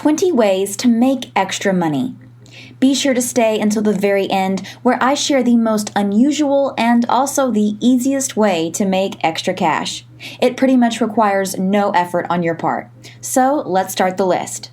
20 ways to make extra money. Be sure to stay until the very end, where I share the most unusual and also the easiest way to make extra cash. It pretty much requires no effort on your part. So let's start the list.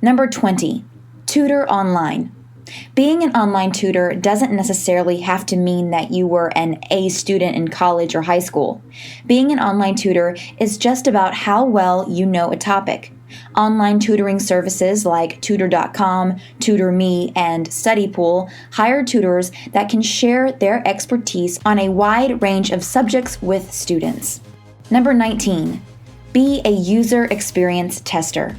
Number 20, Tutor Online. Being an online tutor doesn't necessarily have to mean that you were an A student in college or high school. Being an online tutor is just about how well you know a topic. Online tutoring services like Tutor.com, TutorMe, and StudyPool hire tutors that can share their expertise on a wide range of subjects with students. Number 19, be a user experience tester.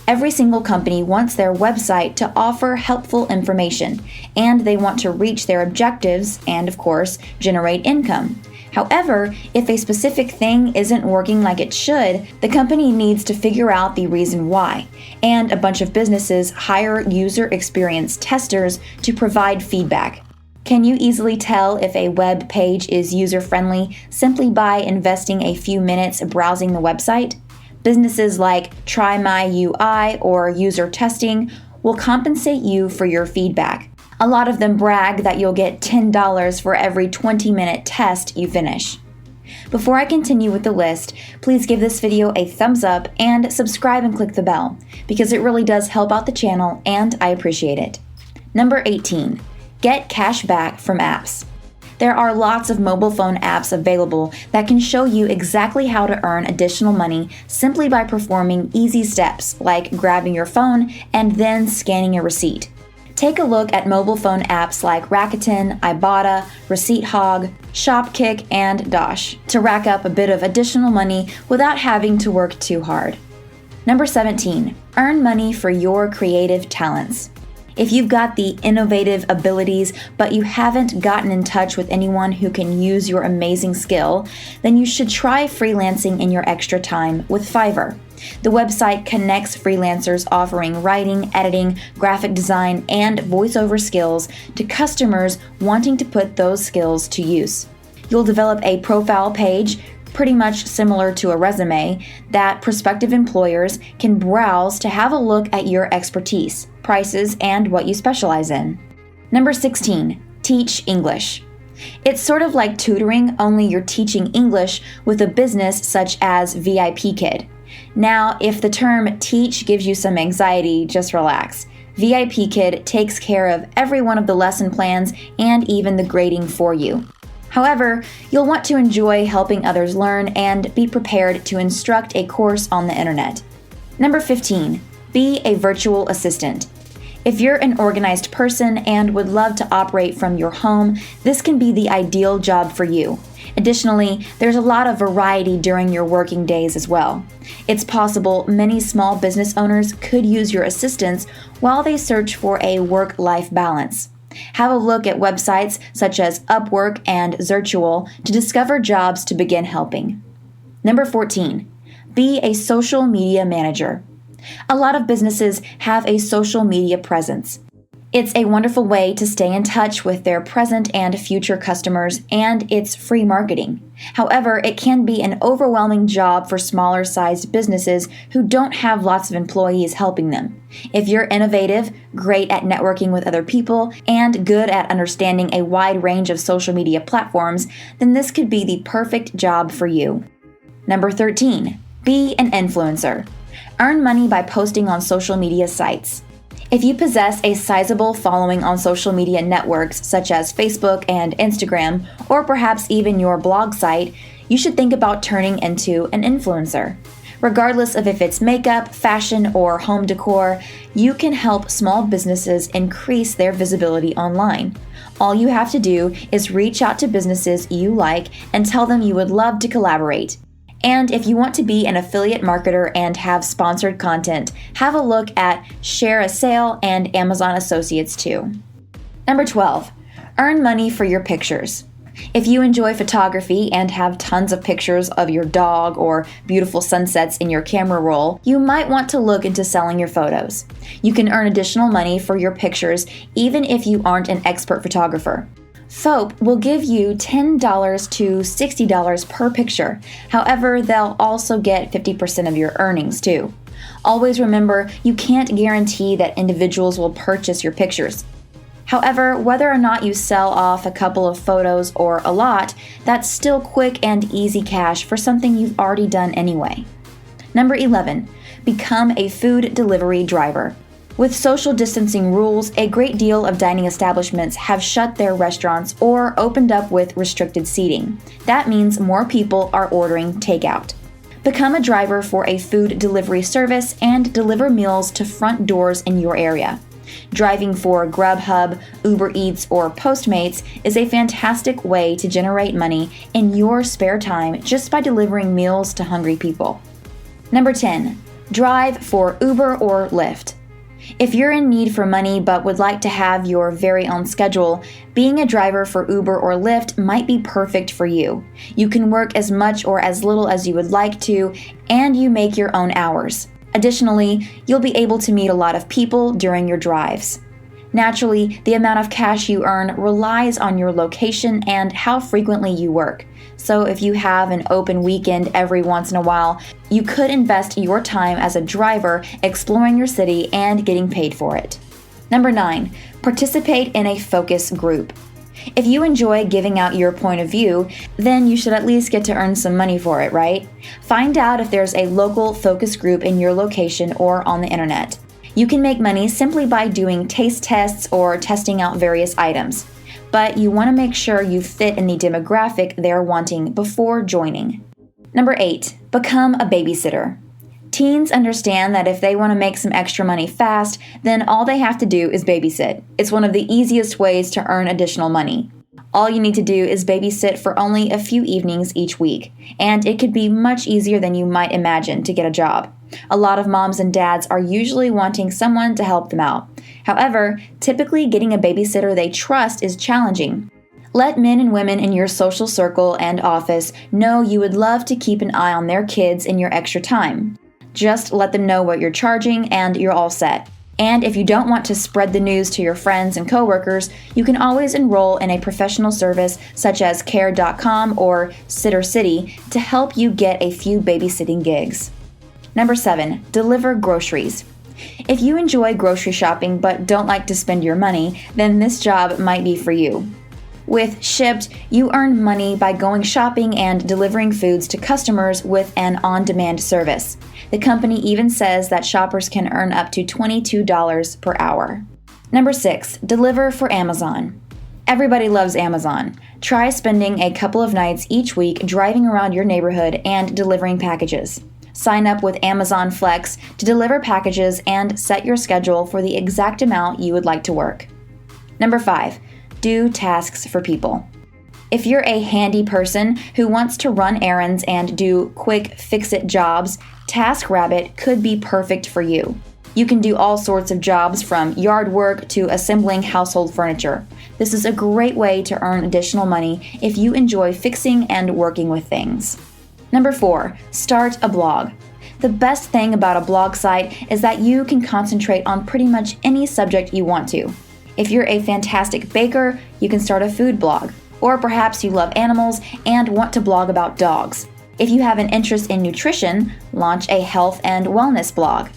Every single company wants their website to offer helpful information, and they want to reach their objectives and, of course, generate income. However, if a specific thing isn't working like it should, the company needs to figure out the reason why, and a bunch of businesses hire user experience testers to provide feedback. Can you easily tell if a web page is user-friendly simply by investing a few minutes browsing the website? Businesses like Try My UI or User Testing will compensate you for your feedback. A lot of them brag that you'll get $10 for every 20-minute test you finish. Before I continue with the list, please give this video a thumbs up and subscribe and click the bell, because it really does help out the channel and I appreciate it. Number 18, get cash back from apps. There are lots of mobile phone apps available that can show you exactly how to earn additional money simply by performing easy steps like grabbing your phone and then scanning a receipt. Take a look at mobile phone apps like Rakuten, Ibotta, Receipt Hog, Shopkick, and Dosh to rack up a bit of additional money without having to work too hard. Number 17, earn money for your creative talents. If you've got the innovative abilities, but you haven't gotten in touch with anyone who can use your amazing skill, then you should try freelancing in your extra time with Fiverr. The website connects freelancers offering writing, editing, graphic design, and voiceover skills to customers wanting to put those skills to use. You'll develop a profile page, pretty much similar to a resume, that prospective employers can browse to have a look at your expertise, prices, and what you specialize in. Number 16, teach English. It's sort of like tutoring, only you're teaching English with a business such as VIP Kid. Now, if the term teach gives you some anxiety, just relax. VIP Kid takes care of every one of the lesson plans and even the grading for you. However, you'll want to enjoy helping others learn and be prepared to instruct a course on the internet. Number 15, be a virtual assistant. If you're an organized person and would love to operate from your home, this can be the ideal job for you. Additionally, there's a lot of variety during your working days as well. It's possible many small business owners could use your assistance while they search for a work-life balance. Have a look at websites such as Upwork and Zirtual to discover jobs to begin helping. Number 14, be a social media manager. A lot of businesses have a social media presence. It's a wonderful way to stay in touch with their present and future customers, and it's free marketing. However, it can be an overwhelming job for smaller-sized businesses who don't have lots of employees helping them. If you're innovative, great at networking with other people, and good at understanding a wide range of social media platforms, then this could be the perfect job for you. Number 13, be an influencer. Earn money by posting on social media sites. If you possess a sizable following on social media networks such as Facebook and Instagram, or perhaps even your blog site, you should think about turning into an influencer. Regardless of if it's makeup, fashion, or home decor, you can help small businesses increase their visibility online. All you have to do is reach out to businesses you like and tell them you would love to collaborate. And if you want to be an affiliate marketer and have sponsored content, have a look at Share a Sale and Amazon Associates too. Number 12, earn money for your pictures. If you enjoy photography and have tons of pictures of your dog or beautiful sunsets in your camera roll, you might want to look into selling your photos. You can earn additional money for your pictures even if you aren't an expert photographer. Phope will give you $10 to $60 per picture. However, they'll also get 50% of your earnings too. Always remember, you can't guarantee that individuals will purchase your pictures. However, whether or not you sell off a couple of photos or a lot, that's still quick and easy cash for something you've already done anyway. Number 11, become a food delivery driver. With social distancing rules, a great deal of dining establishments have shut their restaurants or opened up with restricted seating. That means more people are ordering takeout. Become a driver for a food delivery service and deliver meals to front doors in your area. Driving for Grubhub, Uber Eats, or Postmates is a fantastic way to generate money in your spare time just by delivering meals to hungry people. Number 10, drive for Uber or Lyft. If you're in need for money but would like to have your very own schedule, being a driver for Uber or Lyft might be perfect for you. You can work as much or as little as you would like to, and you make your own hours. Additionally, you'll be able to meet a lot of people during your drives. Naturally, the amount of cash you earn relies on your location and how frequently you work. So if you have an open weekend every once in a while, you could invest your time as a driver exploring your city and getting paid for it. Number 9, participate in a focus group. If you enjoy giving out your point of view, then you should at least get to earn some money for it, right? Find out if there's a local focus group in your location or on the internet. You can make money simply by doing taste tests or testing out various items. But you want to make sure you fit in the demographic they're wanting before joining. Number 8, become a babysitter. Teens understand that if they want to make some extra money fast, then all they have to do is babysit. It's one of the easiest ways to earn additional money. All you need to do is babysit for only a few evenings each week, and it could be much easier than you might imagine to get a job. A lot of moms and dads are usually wanting someone to help them out. However, typically getting a babysitter they trust is challenging. Let men and women in your social circle and office know you would love to keep an eye on their kids in your extra time. Just let them know what you're charging and you're all set. And if you don't want to spread the news to your friends and coworkers, you can always enroll in a professional service such as Care.com or Sitter City to help you get a few babysitting gigs. Number 7, deliver groceries. If you enjoy grocery shopping but don't like to spend your money, then this job might be for you. With Shipped, you earn money by going shopping and delivering foods to customers with an on-demand service. The company even says that shoppers can earn up to $22 per hour. Number 6, deliver for Amazon. Everybody loves Amazon. Try spending a couple of nights each week driving around your neighborhood and delivering packages. Sign up with Amazon Flex to deliver packages and set your schedule for the exact amount you would like to work. Number 5, do tasks for people. If you're a handy person who wants to run errands and do quick fix-it jobs, TaskRabbit could be perfect for you. You can do all sorts of jobs from yard work to assembling household furniture. This is a great way to earn additional money if you enjoy fixing and working with things. Number 4, start a blog. The best thing about a blog site is that you can concentrate on pretty much any subject you want to. If you're a fantastic baker, you can start a food blog. Or perhaps you love animals and want to blog about dogs. If you have an interest in nutrition, launch a health and wellness blog.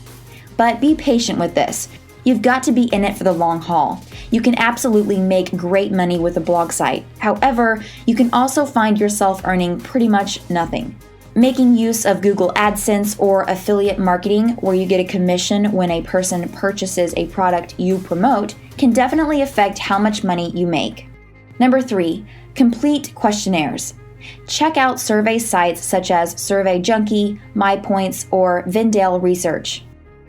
But be patient with this. You've got to be in it for the long haul. You can absolutely make great money with a blog site. However, you can also find yourself earning pretty much nothing. Making use of Google AdSense or affiliate marketing, where you get a commission when a person purchases a product you promote, can definitely affect how much money you make. Number 3, complete questionnaires. Check out survey sites such as Survey Junkie, MyPoints, or Vendale Research.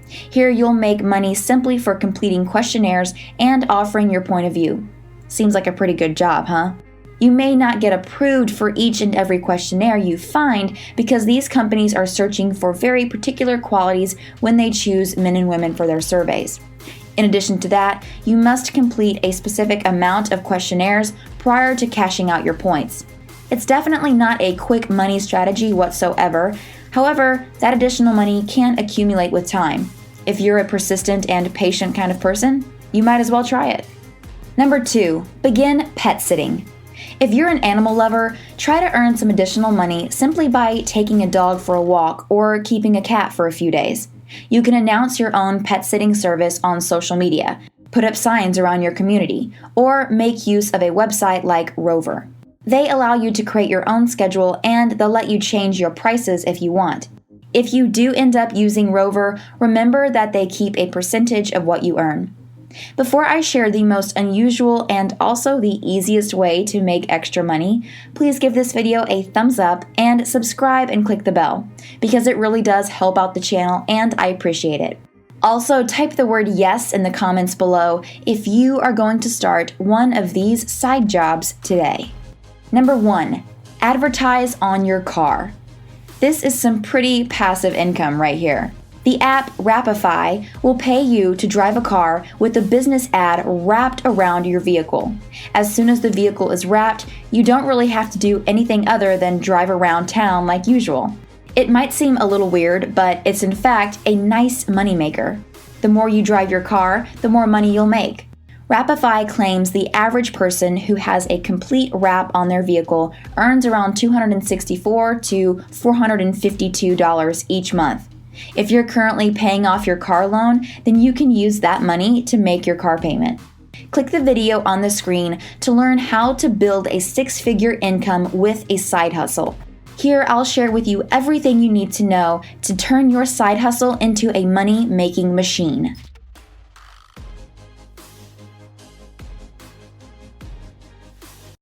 Here you'll make money simply for completing questionnaires and offering your point of view. Seems like a pretty good job, huh? You may not get approved for each and every questionnaire you find because these companies are searching for very particular qualities when they choose men and women for their surveys. In addition to that, you must complete a specific amount of questionnaires prior to cashing out your points. It's definitely not a quick money strategy whatsoever. However, that additional money can accumulate with time. If you're a persistent and patient kind of person, you might as well try it. Number 2, begin pet sitting. If you're an animal lover, try to earn some additional money simply by taking a dog for a walk or keeping a cat for a few days. You can announce your own pet sitting service on social media, put up signs around your community, or make use of a website like Rover. They allow you to create your own schedule and they'll let you change your prices if you want. If you do end up using Rover, remember that they keep a percentage of what you earn. Before I share the most unusual and also the easiest way to make extra money, please give this video a thumbs up and subscribe and click the bell, because it really does help out the channel and I appreciate it. Also, type the word yes in the comments below if you are going to start one of these side jobs today. Number 1, advertise on your car. This is some pretty passive income right here. The app Rapify will pay you to drive a car with a business ad wrapped around your vehicle. As soon as the vehicle is wrapped, you don't really have to do anything other than drive around town like usual. It might seem a little weird, but it's in fact a nice moneymaker. The more you drive your car, the more money you'll make. Rapify claims the average person who has a complete wrap on their vehicle earns around $264 to $452 each month. If you're currently paying off your car loan, then you can use that money to make your car payment. Click the video on the screen to learn how to build a six-figure income with a side hustle. Here, I'll share with you everything you need to know to turn your side hustle into a money-making machine.